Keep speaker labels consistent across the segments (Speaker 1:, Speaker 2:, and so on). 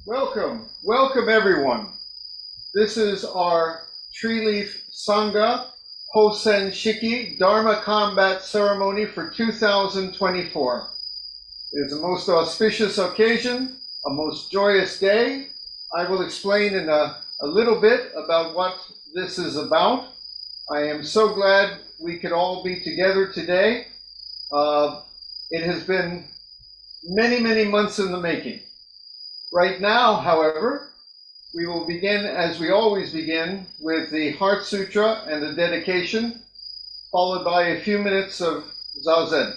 Speaker 1: Welcome everyone. This is our Treeleaf Sangha Hossenshiki Dharma combat ceremony for 2024. It is a most auspicious occasion, a most joyous day. I will explain in a little bit about what this is about. I am so glad we could all be together today. It has been many months in the making. Right now, however, we will begin, as we always begin, with the Heart Sutra and the dedication, followed by a few minutes of Zazen.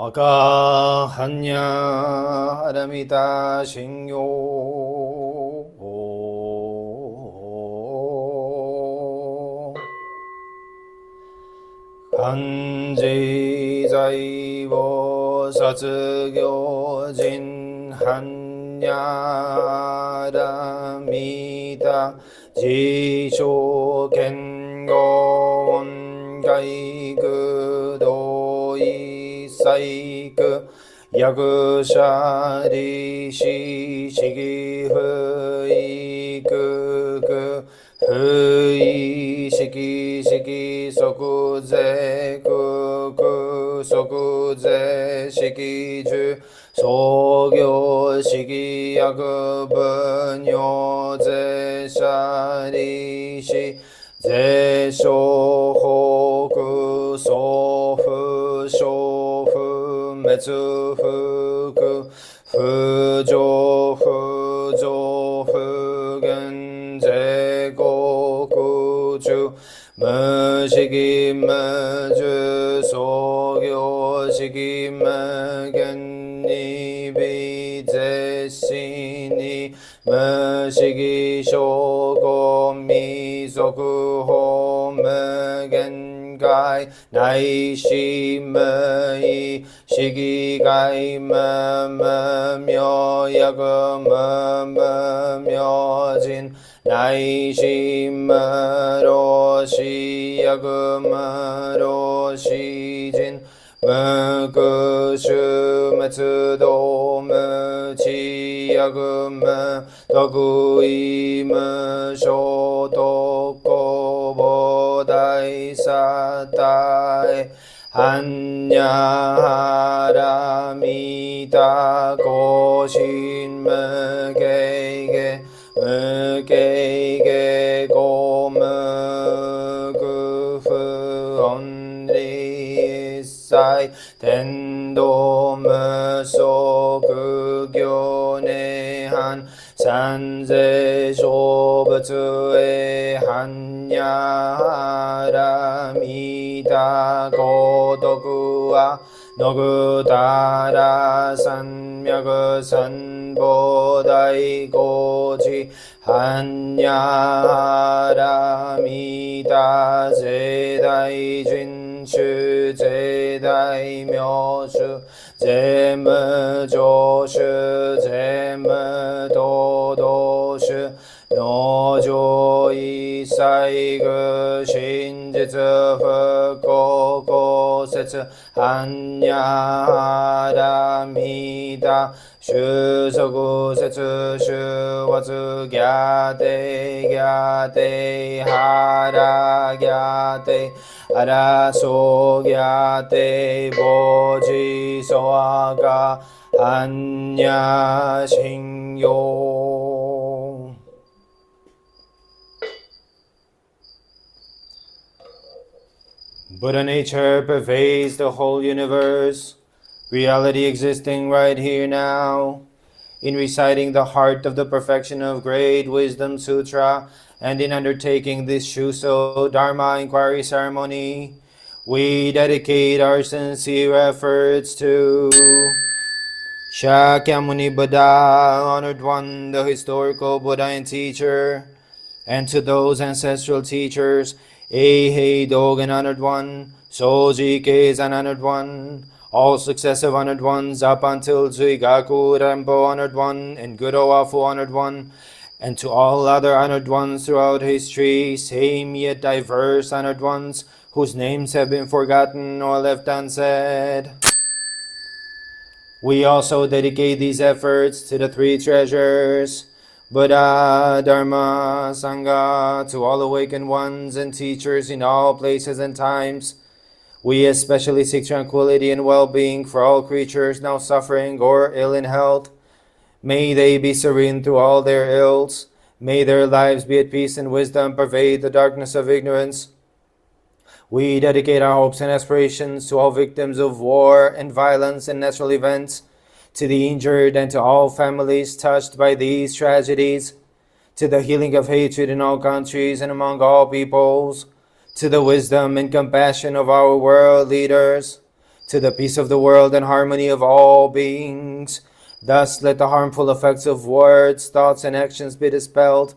Speaker 2: 마가한냐 아라미타 신요 간제자이보 사즈교진 한냐 아라미타 지쇼겐고원 가이그도이 사이크 야그샤리시 시기흐이그 흐이시기시기 소구제 그 소구제 시기주 소교시기 야급은 요제샤리시 제쇼호그 소흐 쇼흐 메즈흐 그 흐조흐 근제고 구주 무시기 무주 소교시기 무겐니 비제시니 무시기 쇼고 미소그 호무겐가이 나이시무이 시기가이 무무묘야그무무묘진 나이시무로시야그무로시진 무구슈 무츠도 무치야그무 더구이 무쇼도코보다이사타이 한야하라미타 고신무게이게 무게이게 고무그 天道無相苦行涅槃三世小仏へ般若波羅蜜多孤独はのぐたら三脈三菩提高知般若波羅蜜多世大順守世大名手全無常守全無道道守農場一切具真実不幸公説般若波羅蜜多収束説修罰逆定逆定腹逆定争逆定菩提ソワカ般若心経 Buddha nature pervades the whole universe, reality existing right here now. In reciting the Heart of the Perfection of Great Wisdom Sutra and in undertaking this Shuso Dharma inquiry ceremony, we dedicate our sincere efforts to Shakyamuni Buddha, Honored One, the historical Buddha and teacher, and to those ancestral teachers, Eihei Dogen Honored One, Soji Keizan Honored One, all successive Honored Ones up until Zuigaku Rampo Honored One, and Gudo Wafu Honored One, and to all other Honored Ones throughout history, same yet diverse Honored Ones, whose names have been forgotten or left unsaid. We also dedicate these efforts to the three treasures, Buddha, Dharma, Sangha, to all awakened ones and teachers in all places and times. We especially seek tranquility and well-being for all creatures now suffering or ill in health. May they be serene through all their ills. May their lives be at peace and wisdom pervade the darkness of ignorance. We dedicate our hopes and aspirations to all victims of war and violence and natural events, to the injured and to all families touched by these tragedies, to the healing of hatred in all countries and among all peoples, to the wisdom and compassion of our world leaders, to the peace of the world and harmony of all beings. Thus let the harmful effects of words, thoughts, and actions be dispelled,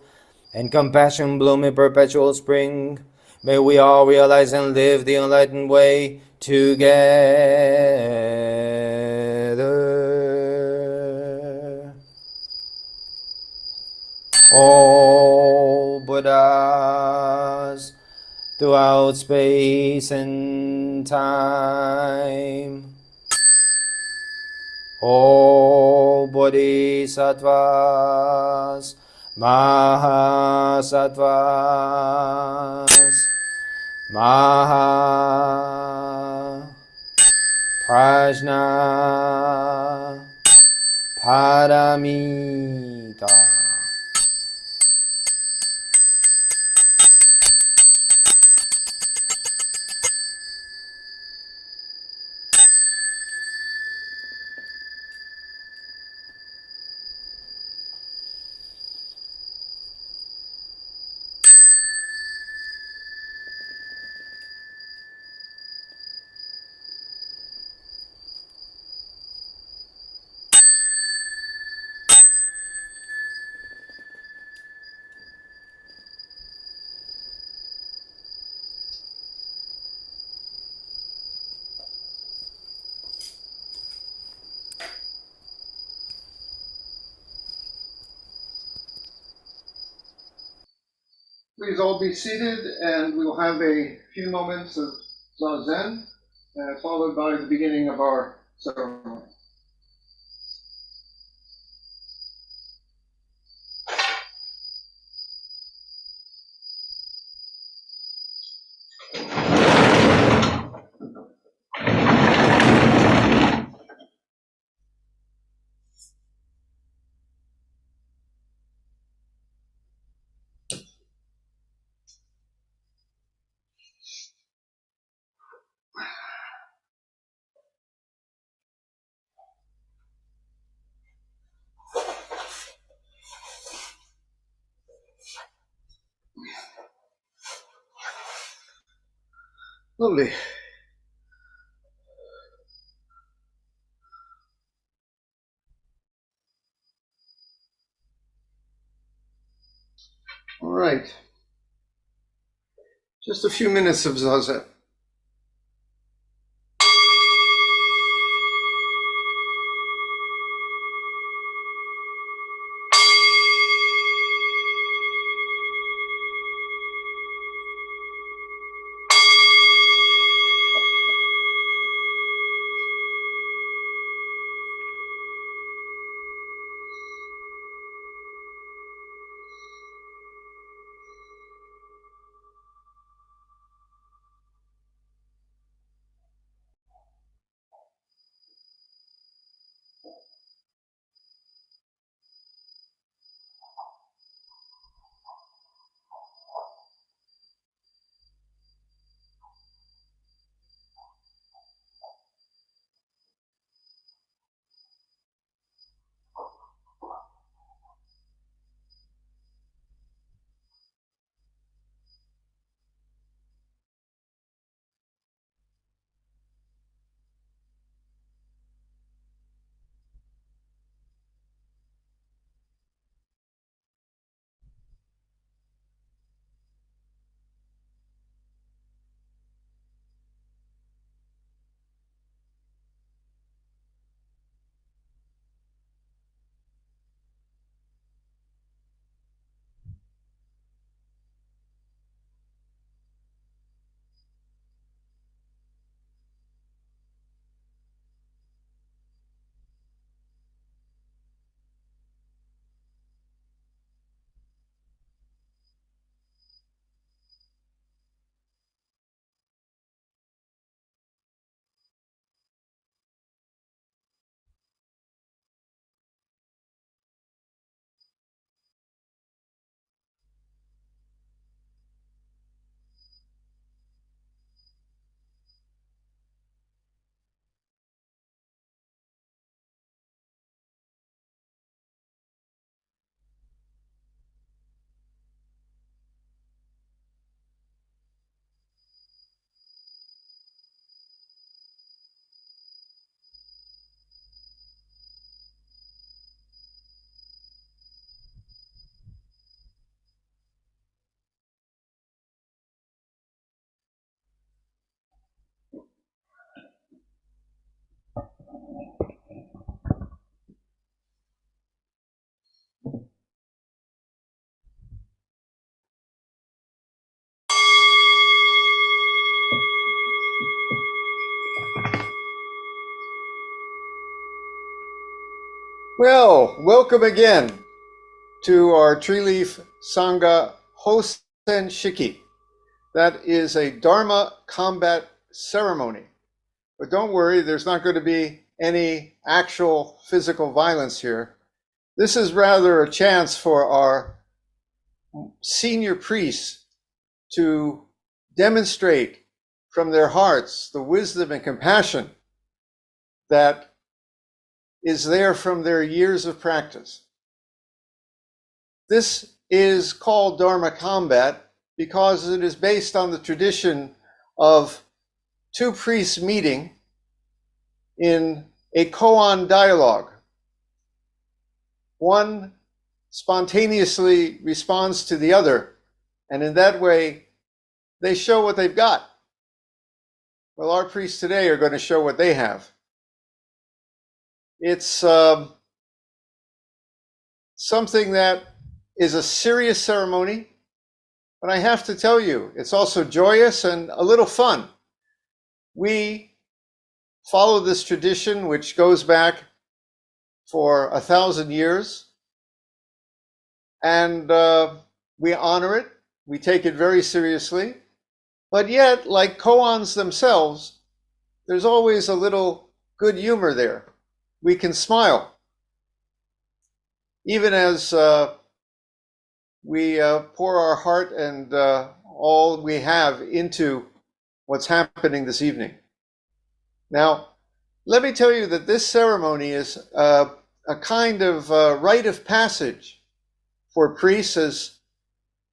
Speaker 2: and compassion bloom in perpetual spring. May we all realize and live the enlightened way together. All Buddhas throughout space and time. All Bodhisattvas, Mahasattvas, Maha Prajna Paramita.
Speaker 1: Please all be seated, and we will have a few moments of zazen, followed by the beginning of our ceremony. Lovely. All right. Just a few minutes of zazen. Well, welcome again to our Treeleaf Sangha Hossenshiki. That is a Dharma combat ceremony. But don't worry, there's not going to be any actual physical violence here. This is rather a chance for our senior priests to demonstrate from their hearts the wisdom and compassion that is there from their years of practice. This is called Dharma combat because it is based on the tradition of two priests meeting in a koan dialogue. One spontaneously responds to the other, and in that way, they show what they've got. Well, our priests today are going to show what they have. It's something that is a serious ceremony, but I have to tell you, it's also joyous and a little fun. We follow this tradition, which goes back for 1,000 years, and we honor it. We take it very seriously. But yet, like koans themselves, there's always a little good humor there. We can smile, even as we pour our heart and all we have into what's happening this evening. Now, let me tell you that this ceremony is a kind of rite of passage for priests, as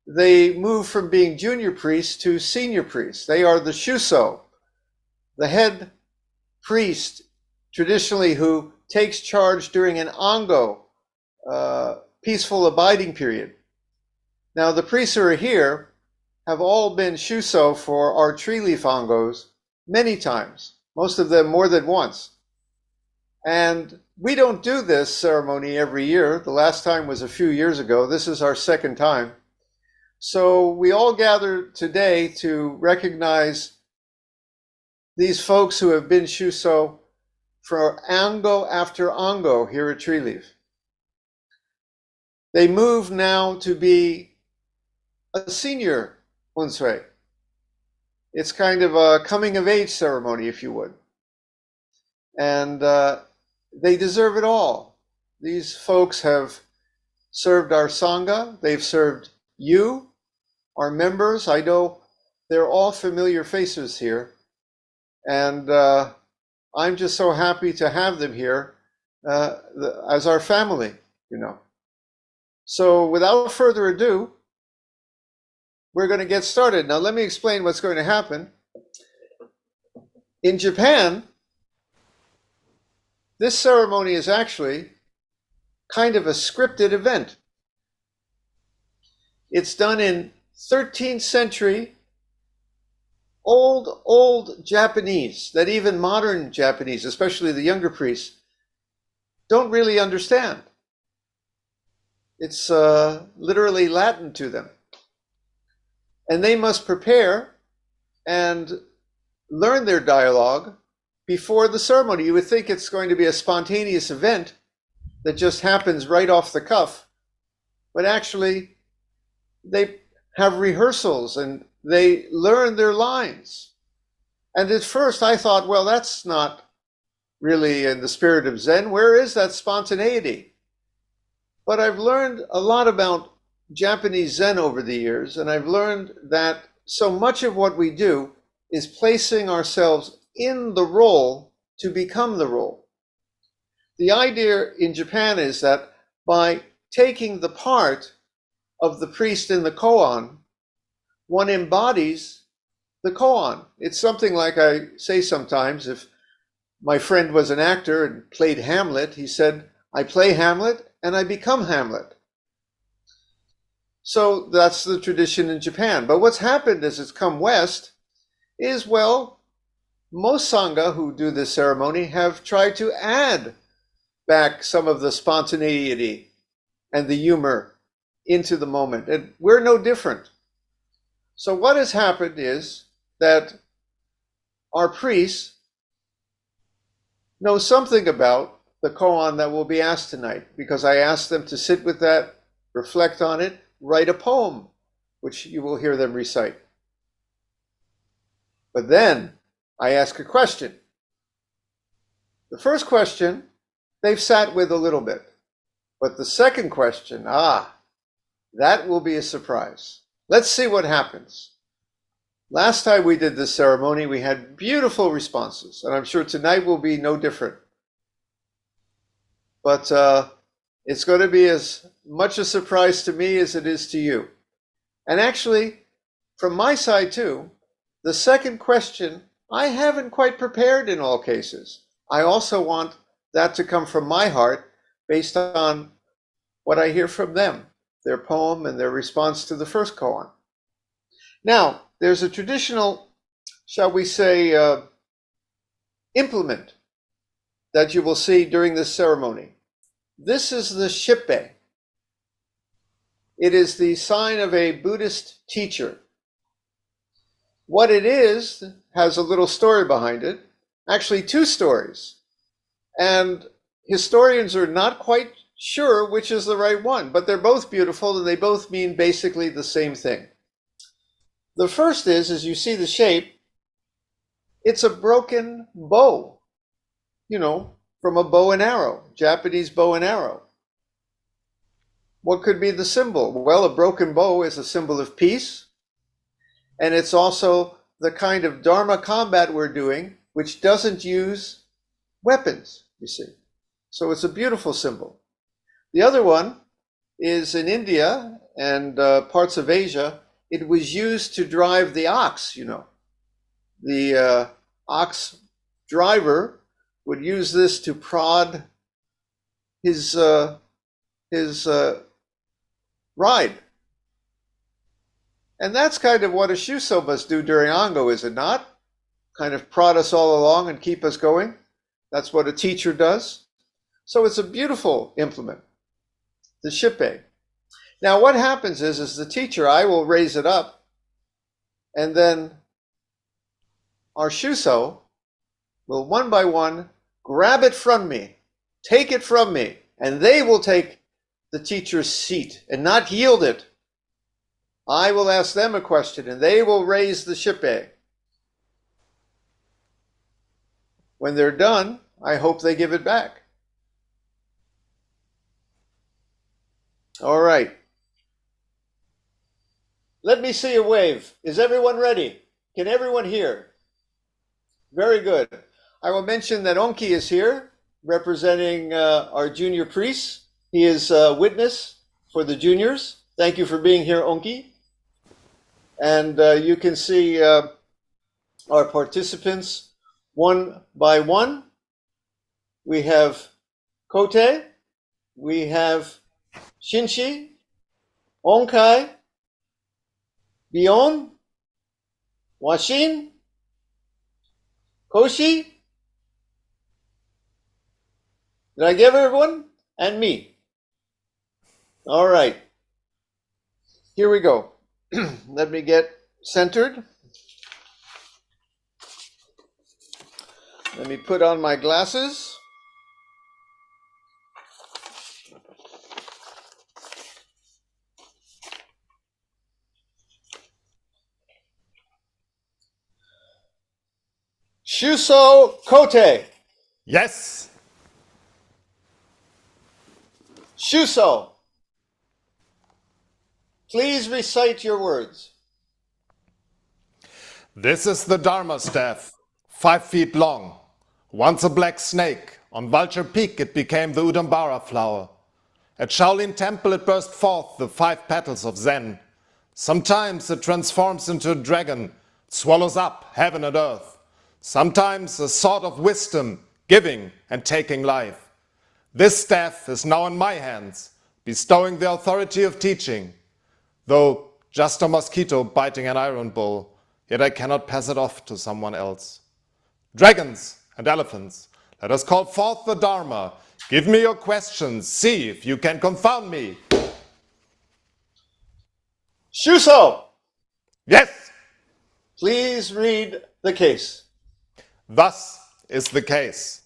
Speaker 1: they move from being junior priests to senior priests. They are the Shuso, the head priest, traditionally, who takes charge during an Ango, peaceful abiding period. Now, the priests who are here have all been Shuso for our Treeleaf Angos many times, most of them more than once. And we don't do this ceremony every year. The last time was a few years ago. This is our second time. So we all gather today to recognize these folks who have been Shuso for Ango after Ango here at Treeleaf. They move now to be a senior Unsui. It's kind of a coming of age ceremony, if you would. And they deserve it all. These folks have served our Sangha. They've served you, our members. I know they're all familiar faces here. And I'm just so happy to have them here as our family, you know. So without further ado, we're going to get started. Now, let me explain what's going to happen. In Japan, this ceremony is actually kind of a scripted event. It's done in 13th century old Japanese that even modern Japanese, especially the younger priests, don't really understand. It's literally Latin to them. And they must prepare and learn their dialogue before the ceremony. You would think it's going to be a spontaneous event that just happens right off the cuff. But actually, they have rehearsals and they learn their lines. And at first I thought, well, that's not really in the spirit of Zen. Where is that spontaneity? But I've learned a lot about Japanese Zen over the years, and I've learned that so much of what we do is placing ourselves in the role to become the role. The idea in Japan is that by taking the part of the priest in the koan, one embodies the koan. It's something like I say sometimes, if my friend was an actor and played Hamlet, he said, I play Hamlet and I become Hamlet. So that's the tradition in Japan. But what's happened as it's come west is, well, most Sangha who do this ceremony have tried to add back some of the spontaneity and the humor into the moment. And we're no different. So what has happened is that our priests know something about the koan that will be asked tonight, because I asked them to sit with that, reflect on it, write a poem, which you will hear them recite. But then I ask a question. The first question, they've sat with a little bit. But the second question, that will be a surprise. Let's see what happens. Last time we did this ceremony, we had beautiful responses, and I'm sure tonight will be no different. But it's going to be as much a surprise to me as it is to you. And actually, from my side too, the second question, I haven't quite prepared in all cases. I also want that to come from my heart based on what I hear from them, their poem and their response to the first koan. Now, there's a traditional, shall we say, implement that you will see during this ceremony. This is the shippe. It is the sign of a Buddhist teacher. What it is has a little story behind it, actually two stories. And historians are not quite sure which is the right one, but they're both beautiful and they both mean basically the same thing. The first is, as you see the shape, it's a broken bow, you know, from a bow and arrow, Japanese bow and arrow. What could be the symbol? Well, a broken bow is a symbol of peace, and it's also the kind of Dharma combat we're doing, which doesn't use weapons, you see. So it's a beautiful symbol. The other one is in India, and parts of Asia, it was used to drive the ox, you know. The ox driver would use this to prod his ride. And that's kind of what a Shuso must do during Ango, is it not? Kind of prod us all along and keep us going. That's what a teacher does. So it's a beautiful implement, the shippe. Now what happens is, as the teacher, I will raise it up, and then our Shuso will one by one grab it from me, take it from me, and they will take the teacher's seat and not yield it. I will ask them a question and they will raise the shippe. When they're done, I hope they give it back. All right. Let me see a wave. Is everyone ready? Can everyone hear? Very good. I will mention that Onki is here, representing our junior priests. He is a witness for the juniors. Thank you for being here, Onki. And you can see our participants one by one. We have Kote, we have Shinshi, Onkai, Bion, Washin, Koshi. Did I give everyone? And me. All right. Here we go. Let me get centered. Let me put on my glasses. Shuso Kote.
Speaker 3: Yes.
Speaker 1: Shuso. Please recite your words.
Speaker 3: This is the Dharma staff, 5 feet long. Once a black snake, on Vulture Peak it became the Udambara flower. At Shaolin Temple it burst forth the 5 petals of Zen. Sometimes it transforms into a dragon, swallows up heaven and earth. Sometimes a sword of wisdom, giving and taking life. This staff is now in my hands, bestowing the authority of teaching. Though just a mosquito biting an iron bull, yet I cannot pass it off to someone else. Dragons and elephants, let us call forth the Dharma. Give me your questions, see if you can confound me.
Speaker 1: Shuso,
Speaker 3: Yes!
Speaker 1: please read the case.
Speaker 3: Thus is the case.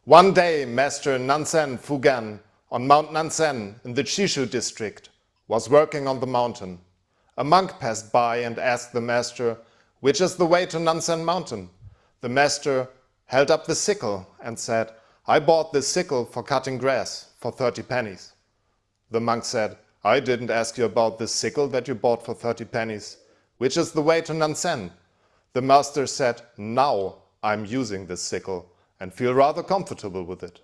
Speaker 3: One day, Master Nansen Fugan on Mount Nansen in the Chishu district was working on the mountain. A monk passed by and asked the master, which is the way to Nansen Mountain? The master held up the sickle and said, I bought this sickle for cutting grass for 30 pennies. The monk said, I didn't ask you about this sickle that you bought for 30 pennies. Which is the way to Nansen? The master said, now I'm using this sickle and feel rather comfortable with it.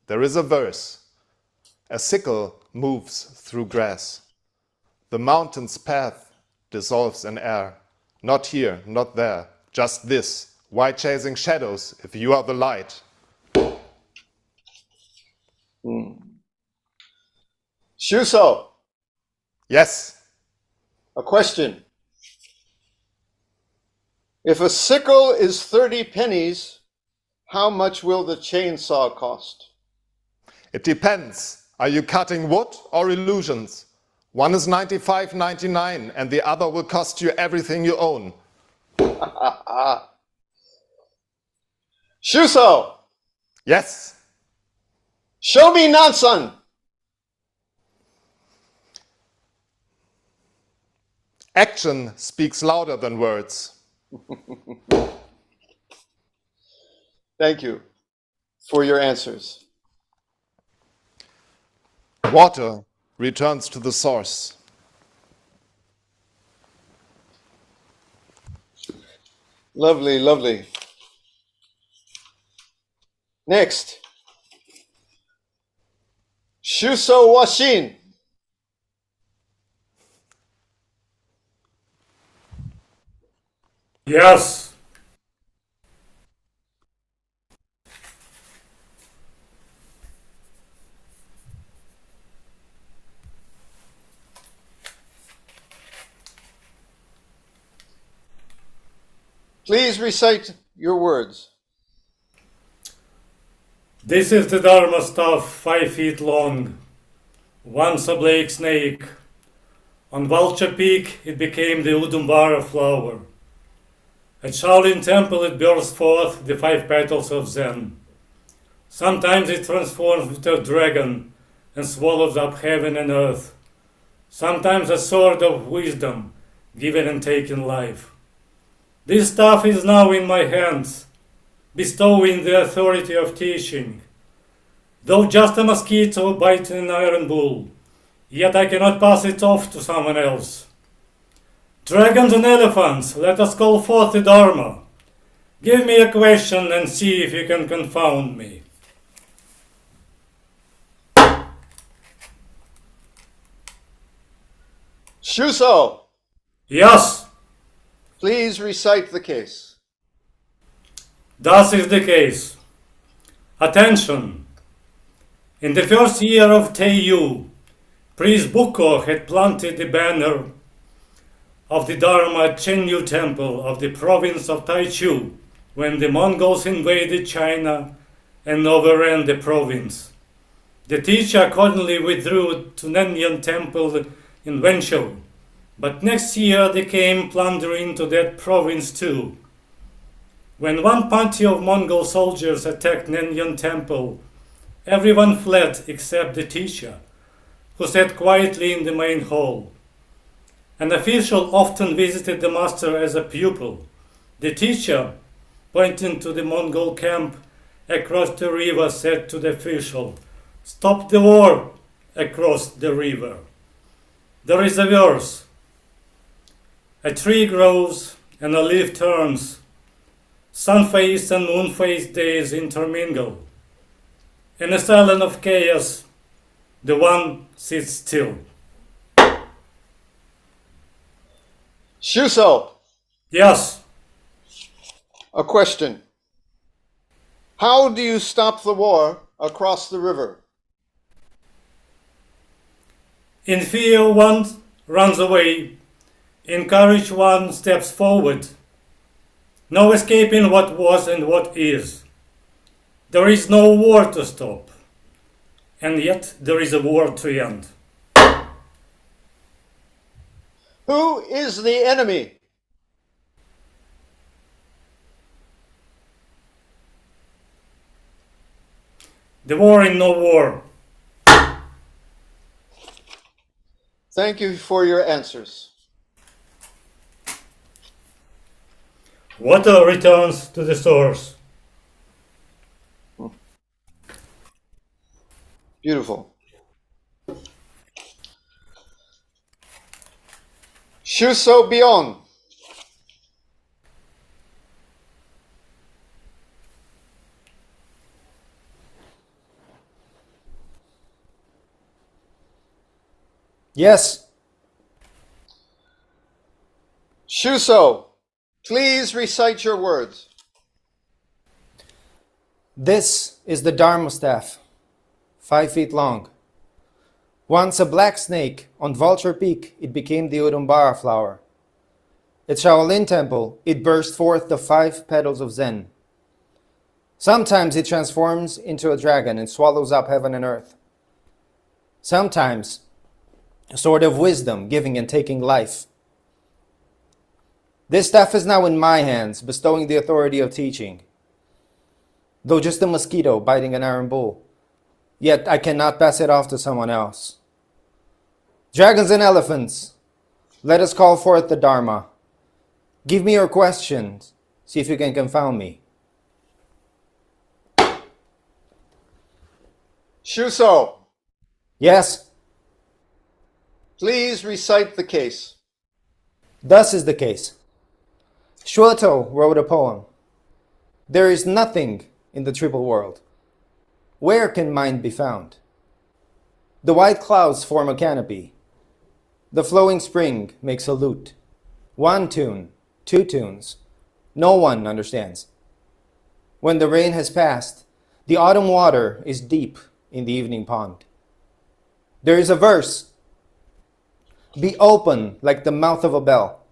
Speaker 3: There is a verse. A sickle moves through grass. The mountain's path dissolves in air. Not here, not there, just this. Why chasing shadows if you are the light?
Speaker 1: Shuso,
Speaker 3: Yes.
Speaker 1: a question. If a sickle is 30 pennies, how much will the chainsaw cost?
Speaker 3: It depends. Are you cutting wood or illusions? One is 95.99 and the other will cost you everything you own.
Speaker 1: Shuso,
Speaker 3: Yes.
Speaker 1: show me Nansen.
Speaker 3: Action speaks louder than words.
Speaker 1: Thank you for your answers.
Speaker 3: Water returns to the source.
Speaker 1: Lovely, lovely. Next. Shuso Washin.
Speaker 4: Yes.
Speaker 1: Please recite your words.
Speaker 4: This is the Dharma staff, 5 feet long, once a black snake. On Vulture Peak it became the Udumbara flower. At Shaolin Temple it burst forth the 5 petals of Zen. Sometimes it transforms into a dragon and swallows up heaven and earth. Sometimes a sword of wisdom, given and taken life. This staff is now in my hands, bestowing the authority of teaching. Though just a mosquito biting an iron bull, yet I cannot pass it off to someone else. Dragons and elephants, let us call forth the Dharma. Give me a question and see if you can confound me.
Speaker 1: Shuso,
Speaker 4: Yes,
Speaker 1: please recite the case.
Speaker 4: thus is the case. Attention! In the first year of Teiyu, Priest Buko had planted the banner of the Dharma at Chenyu Temple of the province of Taichu when the Mongols invaded China and overran the province. The teacher accordingly withdrew to Nanyan Temple in Wenzhou, but next year they came plundering to that province too. When one party of Mongol soldiers attacked Nanyan Temple, everyone fled except the teacher, who sat quietly in the main hall. An official often visited the master as a pupil. The teacher, pointing to the Mongol camp across the river, said to the official, "Stop the war across the river." There is a verse. A tree grows and a leaf turns. Sun-faced and moon-faced days intermingle. In a silence of chaos, the one sits still.
Speaker 1: Shuso,
Speaker 4: Yes,
Speaker 1: a question. How do you stop the war across the river?
Speaker 4: in fear one runs away, in courage one steps forward. No escaping what was and what is. There is no war to stop, and yet there is a war to end.
Speaker 1: Who is the enemy?
Speaker 4: The war in no war.
Speaker 1: Thank you for your answers.
Speaker 4: Water returns to the source.
Speaker 1: Beautiful. Shuso Bion.
Speaker 2: Yes.
Speaker 1: Shuso, please recite your words.
Speaker 2: This is the Dharma staff, 5 feet long. Once a black snake, on Vulture Peak it became the Udumbara flower. At Shaolin Temple it burst forth the 5 petals of Zen. Sometimes it transforms into a dragon and swallows up heaven and earth. Sometimes a sword of wisdom, giving and taking life. This staff is now in my hands, bestowing the authority of teaching. Though just a mosquito biting an iron bull, yet I cannot pass it off to someone else. Dragons and elephants, let us call forth the Dharma. Give me your questions, see if you can confound me.
Speaker 1: Shuso,
Speaker 2: Yes,
Speaker 1: please recite the case.
Speaker 2: thus is the case. Shuso wrote a poem. There is nothing in the triple world. Where can mind be found? The white clouds form a canopy. The flowing spring makes a lute. 1 tune, 2 tunes, No one understands. When the rain has passed, the autumn water is deep in the evening pond. There is a verse. Be open like the mouth of a bell,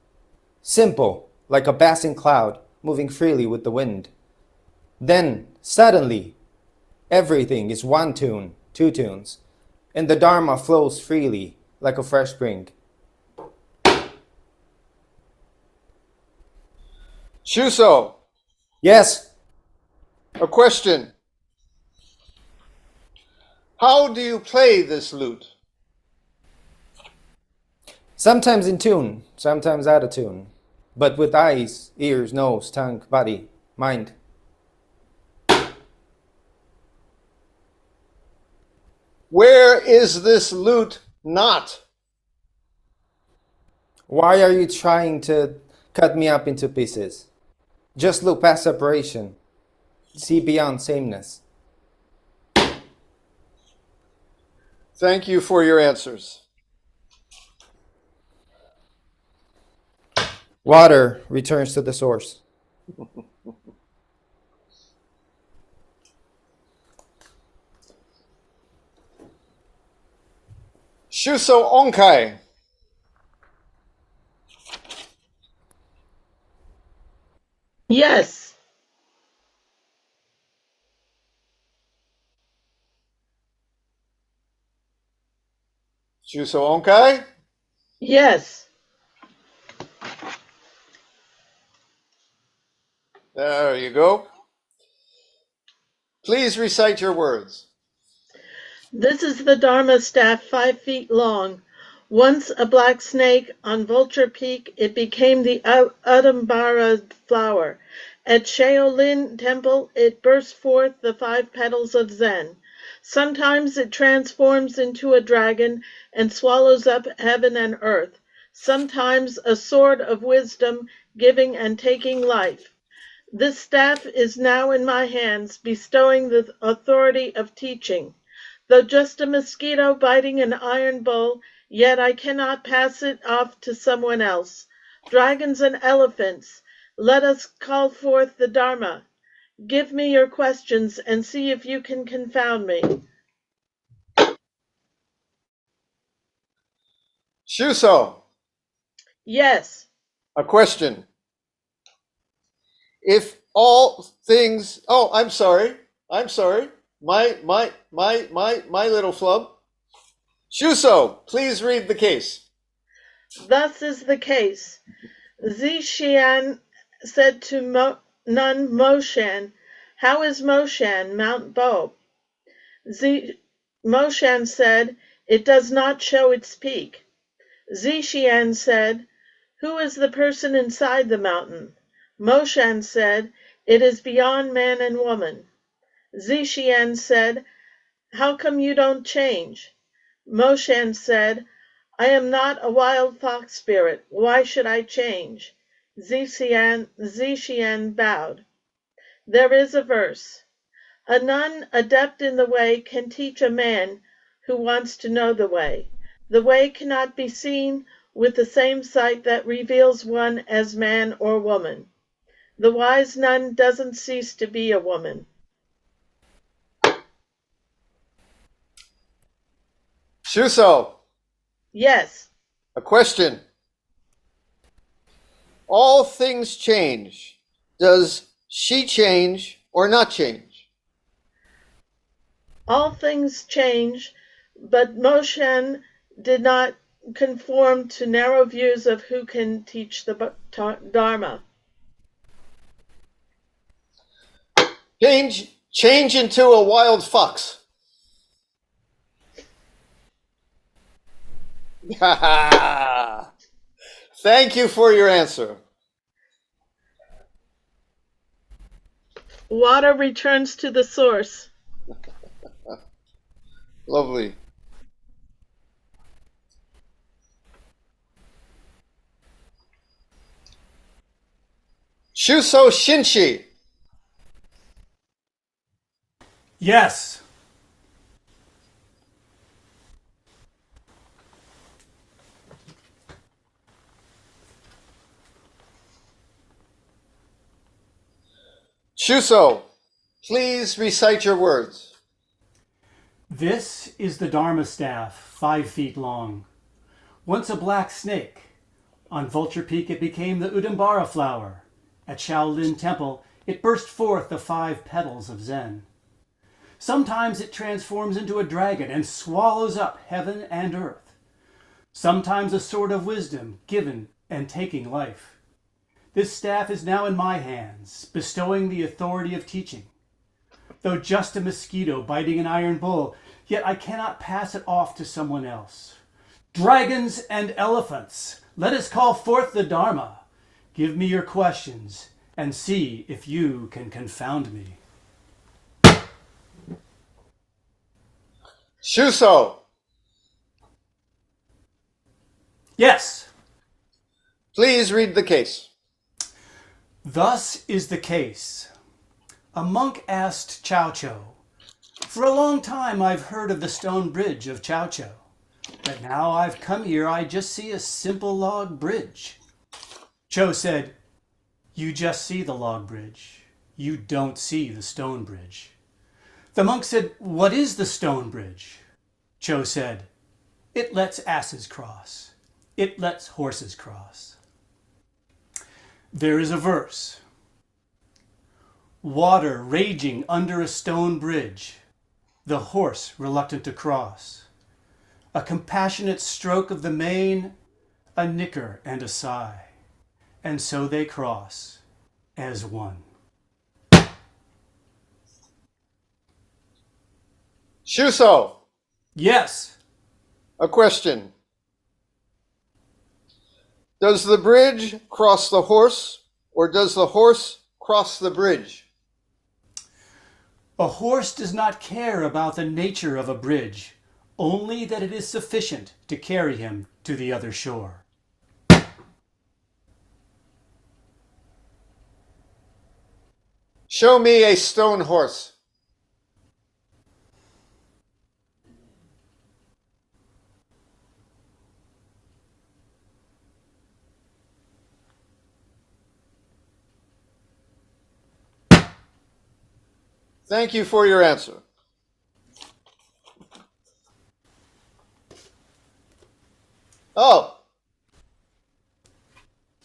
Speaker 2: simple like a passing cloud moving freely with the wind. Then, suddenly, everything is one tune, two tunes, and the Dharma flows freely like a fresh spring.
Speaker 1: Shuso,
Speaker 2: Yes,
Speaker 1: a question. How do you play this lute?
Speaker 2: sometimes in tune, sometimes out of tune, but with eyes, ears, nose, tongue, body, mind.
Speaker 1: Where is this lute not?
Speaker 2: Why are you trying to cut me up into pieces? Just look past separation. See beyond sameness.
Speaker 1: Thank you for your answers.
Speaker 2: Water returns to the source.
Speaker 1: Shuso Onkai.
Speaker 5: Yes.
Speaker 1: Shuso Onkai.
Speaker 5: Yes.
Speaker 1: There you go. Please recite your words.
Speaker 5: This is the Dharma staff 5 feet long. Once a black snake on Vulture Peak, it became the Udambara flower. At Shaolin Temple, it bursts forth the 5 petals of Zen. Sometimes it transforms into a dragon and swallows up heaven and earth. Sometimes a sword of wisdom, giving and taking life. This staff is now in my hands, bestowing the authority of teaching. Though just a mosquito biting an iron bowl, yet I cannot pass it off to someone else. Dragons and elephants, let us call forth the Dharma. Give me your questions and see if you can confound me.
Speaker 1: Shuso,
Speaker 5: Yes.
Speaker 1: a question. If all things, oh, I'm sorry. My little flub. Shuso, please read the case.
Speaker 5: Thus is the case. Zishian said to Nun Moshan, how is Moshan, Mount Bo? Moshan said, it does not show its peak. Zishian said, who is the person inside the mountain? Moshan said, it is beyond man and woman. Zishian said, how come you don't change? Moshan said, I am not a wild fox spirit. Why should I change? Zishian bowed. There is a verse. A nun adept in the way can teach a man who wants to know the way. The way cannot be seen with the same sight that reveals one as man or woman. The wise nun doesn't cease to be a woman.
Speaker 1: Shuso,
Speaker 5: Yes.
Speaker 1: a question. All things change. Does she change or not change?
Speaker 5: All things change, but Moshe did not conform to narrow views of who can teach the Dharma.
Speaker 1: Change into a wild fox. Thank you for your answer.
Speaker 5: Water returns to the source.
Speaker 1: Lovely. Shuso Shinshi.
Speaker 4: Yes.
Speaker 1: Shuso, please recite your words.
Speaker 6: This is the Dharma staff, 5 feet long. Once a black snake. On Vulture Peak it became the Udambara flower. At Shaolin Temple it burst forth the 5 petals of Zen. Sometimes it transforms into a dragon and swallows up heaven and earth. Sometimes a sword of wisdom, given and taking life. This staff is now in my hands, bestowing the authority of teaching. Though just a mosquito biting an iron bull, yet I cannot pass it off to someone else. Dragons and elephants, let us call forth the Dharma. Give me your questions and see if you can confound me.
Speaker 1: Shuso,
Speaker 6: Yes.
Speaker 1: please read the case.
Speaker 6: Thus is the case. A monk asked Chow Chow, "For a long time I've heard of the stone bridge of Chow Chow, but now I've come here I just see a simple log bridge." Chow said, "You just see the log bridge. You don't see the stone bridge." The monk said, "What is the stone bridge?" Chow said, "It lets asses cross. It lets horses cross." There is a verse. Water raging under a stone bridge, the horse reluctant to cross. A compassionate stroke of the mane, a nicker and a sigh, and so they cross as one.
Speaker 1: Shuso,
Speaker 6: Yes.
Speaker 1: a question. Does the bridge cross the horse, or does the horse cross the bridge?
Speaker 6: A horse does not care about the nature of a bridge, only that it is sufficient to carry him to the other shore.
Speaker 1: Show me a stone horse. Thank you for your answer. Oh.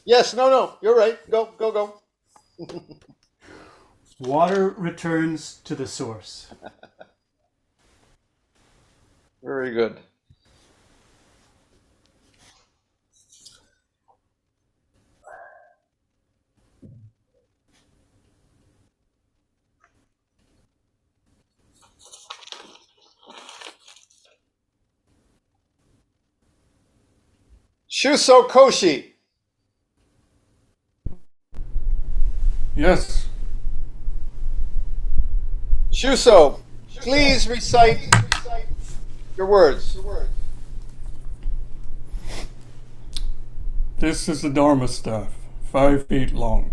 Speaker 1: Yes, no, you're right. Go.
Speaker 6: Water returns to the source.
Speaker 1: Very good. Shuso Koshi.
Speaker 7: Yes.
Speaker 1: Shuso, please recite your words.
Speaker 7: This is the Dharma staff, 5 feet long.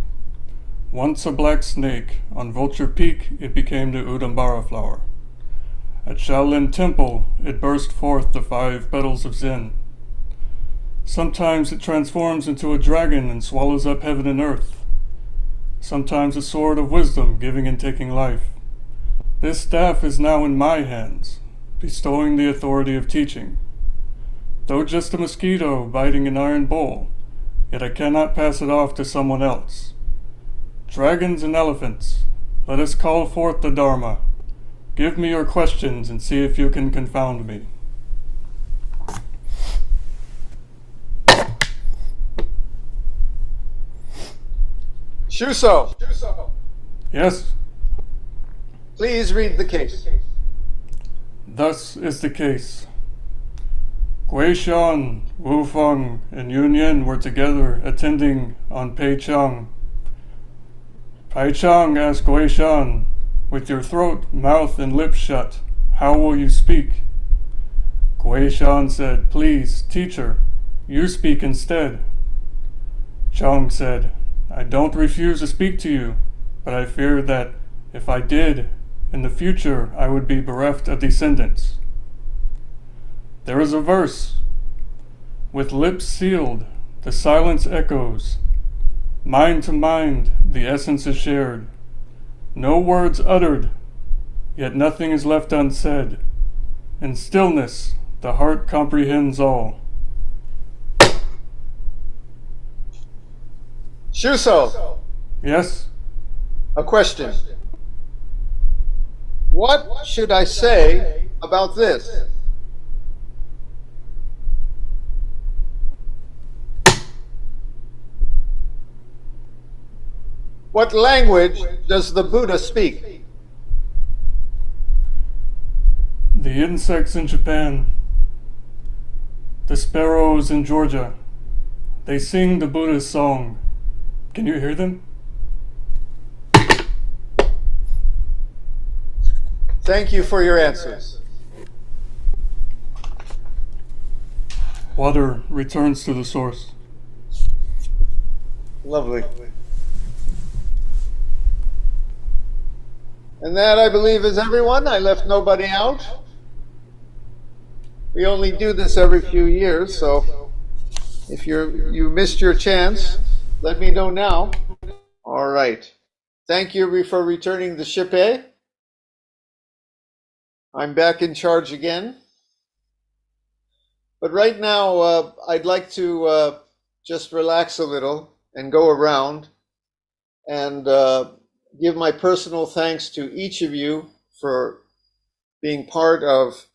Speaker 7: Once a black snake, on Vulture Peak it became the Udambara flower. At Shaolin Temple it burst forth the 5 petals of Zen. Sometimes it transforms into a dragon and swallows up heaven and earth. Sometimes a sword of wisdom, giving and taking life. This staff is now in my hands, bestowing the authority of teaching. Though just a mosquito biting an iron bowl, yet I cannot pass it off to someone else. Dragons and elephants, let us call forth the Dharma. Give me your questions and see if you can confound me.
Speaker 1: Shuso,
Speaker 7: Yes,
Speaker 1: please read the case.
Speaker 7: thus is the case. Gui Shan, Wu Feng, and Yun Yen were together attending on Pei Chang. Pai Chang asked Gui Shan, "With your throat, mouth, and lips shut, how will you speak?" Gui Shan said, "Please, teacher, you speak instead." Chang said, "I don't refuse to speak to you, but I fear that if I did, in the future I would be bereft of descendants." There is a verse, "With lips sealed, the silence echoes. Mind to mind, the essence is shared. No words uttered, yet nothing is left unsaid. In stillness, the heart comprehends all.
Speaker 1: Shuso,
Speaker 7: Yes?
Speaker 1: a question. What should I say about this? What language does the Buddha speak?
Speaker 7: The insects in Japan, the sparrows in Georgia, they sing the Buddha's song. Can you hear them?
Speaker 1: Thank you for your answers.
Speaker 7: Water returns to the source.
Speaker 1: Lovely. And that, I believe, is everyone. I left nobody out. We only do this every few years, so if you missed your chance, let me know now. All right. Thank you for returning the ship A. I'm back in charge again. But right now, I'd like to just relax a little and go around and give my personal thanks to each of you for being part of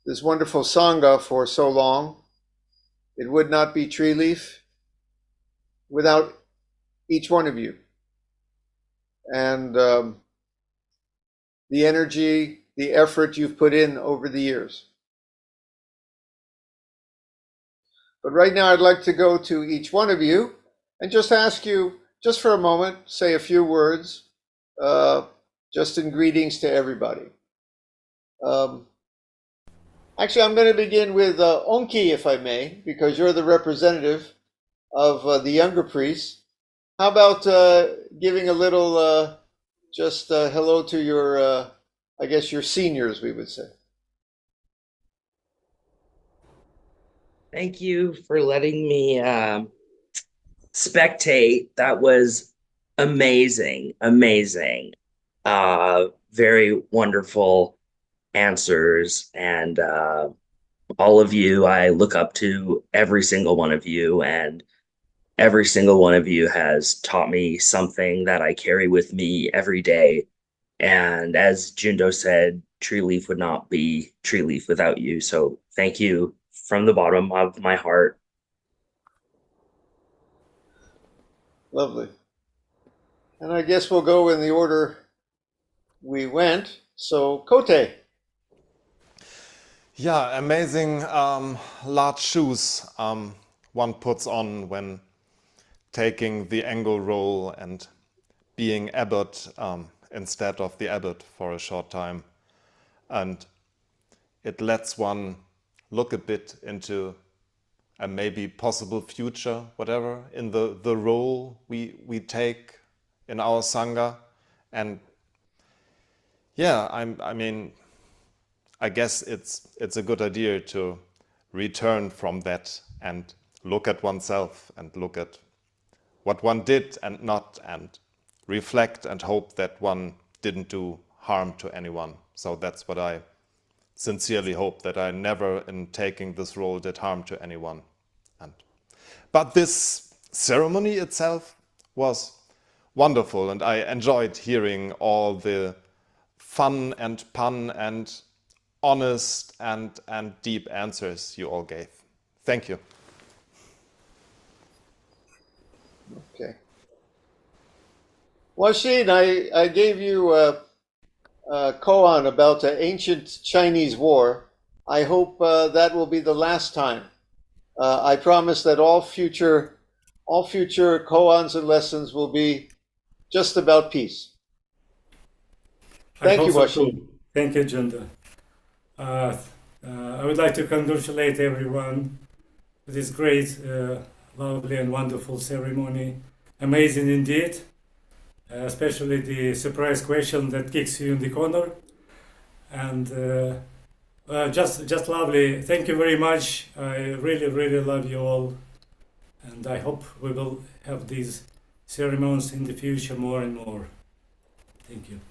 Speaker 1: this wonderful Sangha for so long. It would not be Treeleaf without each one of you. And the energy, the effort you've put in over the years. But right now I'd like to go to each one of you and just ask you, just for a moment, say a few words, just in greetings to everybody. Actually, I'm going to begin with Onki, if I may, because you're the representative of the younger priests. How about giving a little just hello to your, I guess, your seniors, we would say.
Speaker 8: Thank you for letting me spectate. That was amazing, amazing. Very wonderful answers. And all of you, I look up to every single one of you. And every single one of you has taught me something that I carry with me every day. And as Jundo said, Treeleaf would not be Treeleaf without you. So thank you from the bottom of my heart.
Speaker 1: Lovely. And I guess we'll go in the order we went. So, Kote.
Speaker 3: Yeah, amazing large shoes one puts on when taking the angle role and being abbot instead of the abbot for a short time. And it lets one look a bit into a maybe possible future, whatever, in the role we take in our Sangha. And yeah, I mean, I guess it's a good idea to return from that and look at oneself and look at what one did and not, and reflect and hope that one didn't do harm to anyone. So that's what I sincerely hope, that I never in taking this role did harm to anyone. But this ceremony itself was wonderful, and I enjoyed hearing all the fun and pun and honest and deep answers you all gave. Thank you.
Speaker 1: Okay. Washin, I gave you a koan about the ancient Chinese war. I hope that will be the last time. I promise that all future koans and lessons will be just about peace. Thank you, Washin.
Speaker 4: Thank you, Junda. I would like to congratulate everyone for this great, lovely and wonderful ceremony. Amazing indeed, especially the surprise question that kicks you in the corner. And just lovely. Thank you very much. I really, really love you all. And I hope we will have these ceremonies in the future more and more. Thank you.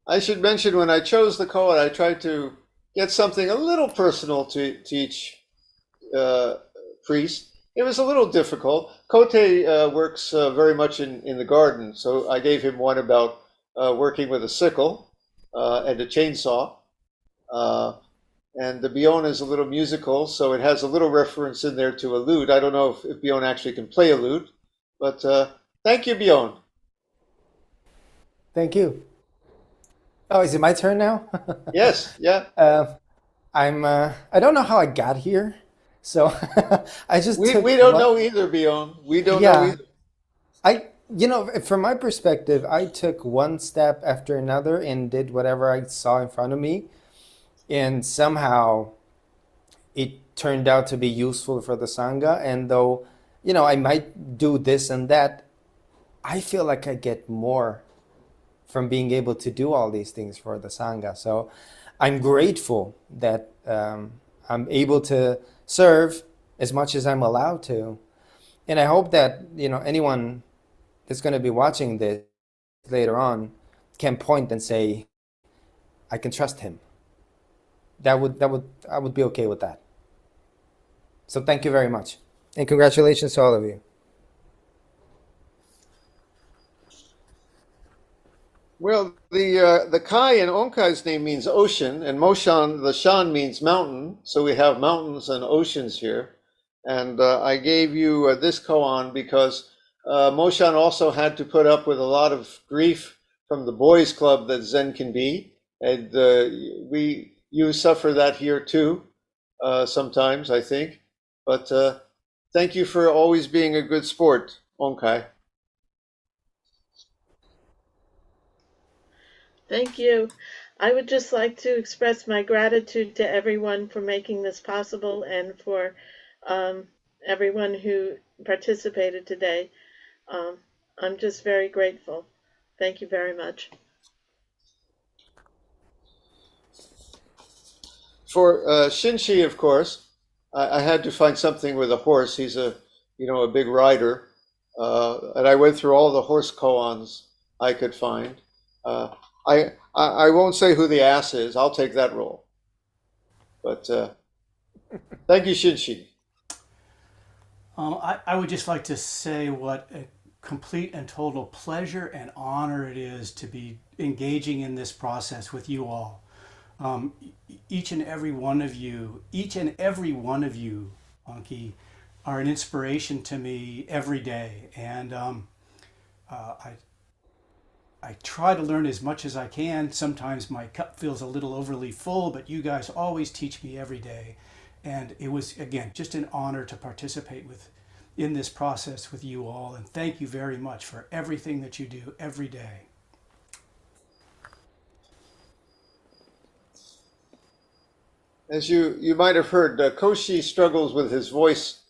Speaker 1: I should mention when I chose the koan, I tried to get something a little personal to each priest. It was a little difficult. Kote works very much in the garden, so I gave him one about working with a sickle and a chainsaw. And the Bion is a little musical, so it has a little reference in there to a lute. I don't know if Bion actually can play a lute, but thank you, Bion.
Speaker 2: Thank you. Oh, is it my turn now?
Speaker 1: Yes, yeah.
Speaker 2: I don't know how I got here, so I just
Speaker 1: We
Speaker 2: took
Speaker 1: don't
Speaker 2: one.
Speaker 1: know either, Bion. We don't know
Speaker 2: Yeah,
Speaker 1: either.
Speaker 2: from my perspective, I took one step after another and did whatever I saw in front of me, and somehow it turned out to be useful for the Sangha. And though, I might do this and that, I feel like I get more from being able to do all these things for the Sangha. So I'm grateful that I'm able to serve as much as I'm allowed to. And I hope that, anyone that's going to be watching this later on can point and say, I can trust him. I would be okay with that. So thank you very much. And congratulations to all of you.
Speaker 1: Well, the Kai in Onkai's name means ocean, and Moshan, the Shan means mountain. So we have mountains and oceans here. And I gave you this koan because Moshan also had to put up with a lot of grief from the boys' club that Zen can be, and you suffer that here too sometimes, I think. But thank you for always being a good sport, Onkai.
Speaker 5: Thank you. I would just like to express my gratitude to everyone for making this possible and for everyone who participated today. I'm just very grateful. Thank you very much.
Speaker 1: For Shinshi, of course, I had to find something with a horse. He's a big rider, and I went through all the horse koans I could find. I won't say who the ass is. I'll take that role. But thank you, Shinshi.
Speaker 6: I would just like to say what a complete and total pleasure and honor it is to be engaging in this process with you all. Each and every one of you, Anki, are an inspiration to me every day. And I try to learn as much as I can. Sometimes my cup feels a little overly full, but you guys always teach me every day. And it was, again, just an honor to participate in this process with you all. And thank you very much for everything that you do every day.
Speaker 1: As you might have heard, Koshi struggles with his voice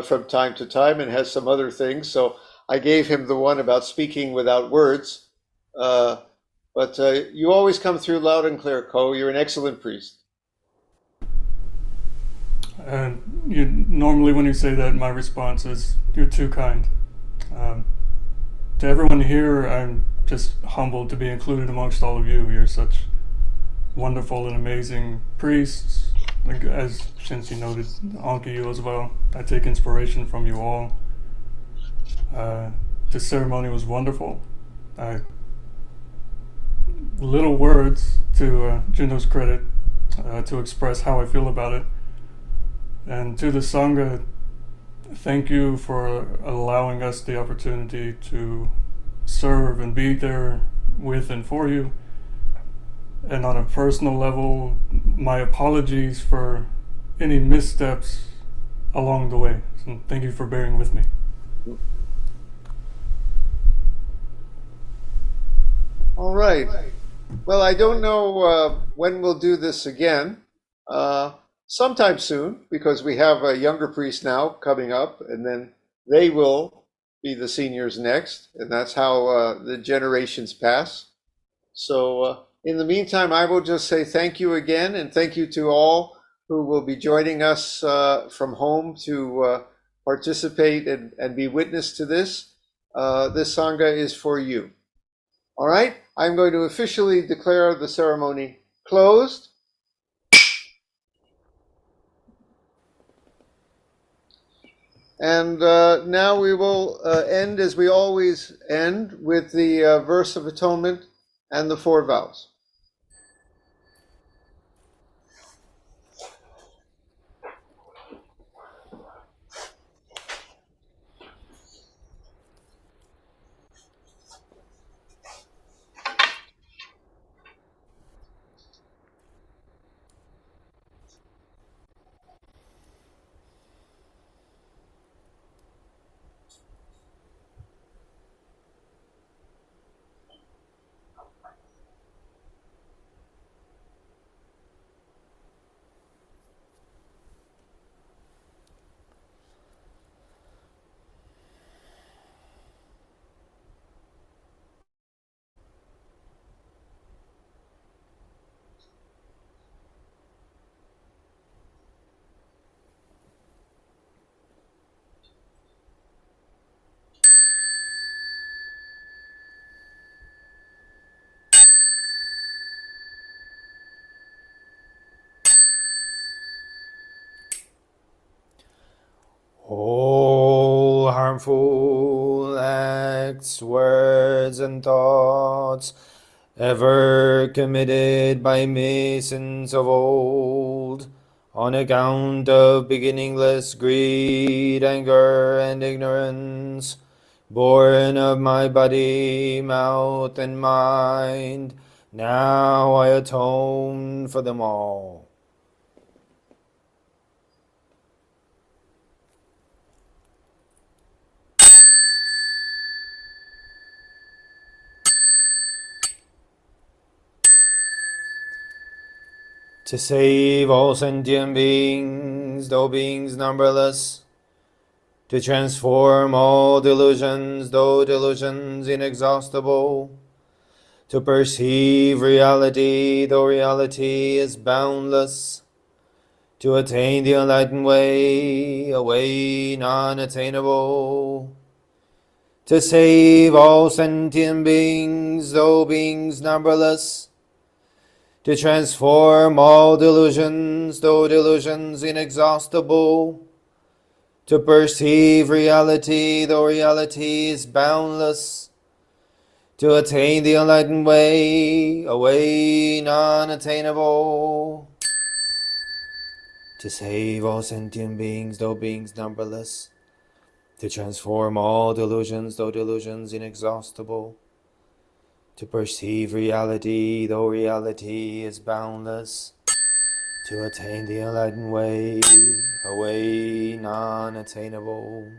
Speaker 1: from time to time and has some other things. So I gave him the one about speaking without words. But you always come through loud and clear, Ko. You're an excellent priest.
Speaker 7: And normally when you say that, my response is, you're too kind. To everyone here, I'm just humbled to be included amongst all of you. You're such wonderful and amazing priests. Like, as Shinshi noted, Anki, you as well. I take inspiration from you all. This ceremony was wonderful. Little words, to Juno's credit, to express how I feel about it. And to the Sangha, thank you for allowing us the opportunity to serve and be there with and for you. And on a personal level, my apologies for any missteps along the way. So thank you for bearing with me.
Speaker 1: All right. Well, I don't know when we'll do this again. Sometime soon, because we have a younger priest now coming up, and then they will be the seniors next, and that's how the generations pass. So in the meantime, I will just say thank you again, and thank you to all who will be joining us from home to participate and be witness to this. this Sangha is for you. All right, I'm going to officially declare the ceremony closed. And now we will end as we always end with the verse of atonement and the 4 vows.
Speaker 2: All harmful acts, words, and thoughts ever committed by Masons of old, on account of beginningless greed, anger, and ignorance, born of my body, mouth, and mind, now I atone for them all. To save all sentient beings, though beings numberless, to transform all delusions, though delusions inexhaustible, to perceive reality, though reality is boundless, to attain the enlightened way, a way non-attainable, to save all sentient beings, though beings numberless, to transform all delusions, though delusions inexhaustible, to perceive reality, though reality is boundless, to attain the enlightened way, a way non-attainable, to save all sentient beings, though beings numberless, to transform all delusions, though delusions inexhaustible, to perceive reality, though reality is boundless, to attain the enlightened way, a way non-attainable.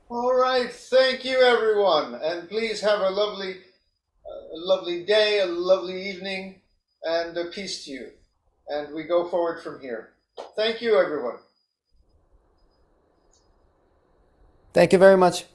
Speaker 1: All right, thank you everyone, and please have a lovely day, a lovely evening, and peace to you. And we go forward from here. Thank you everyone.
Speaker 2: Thank you very much.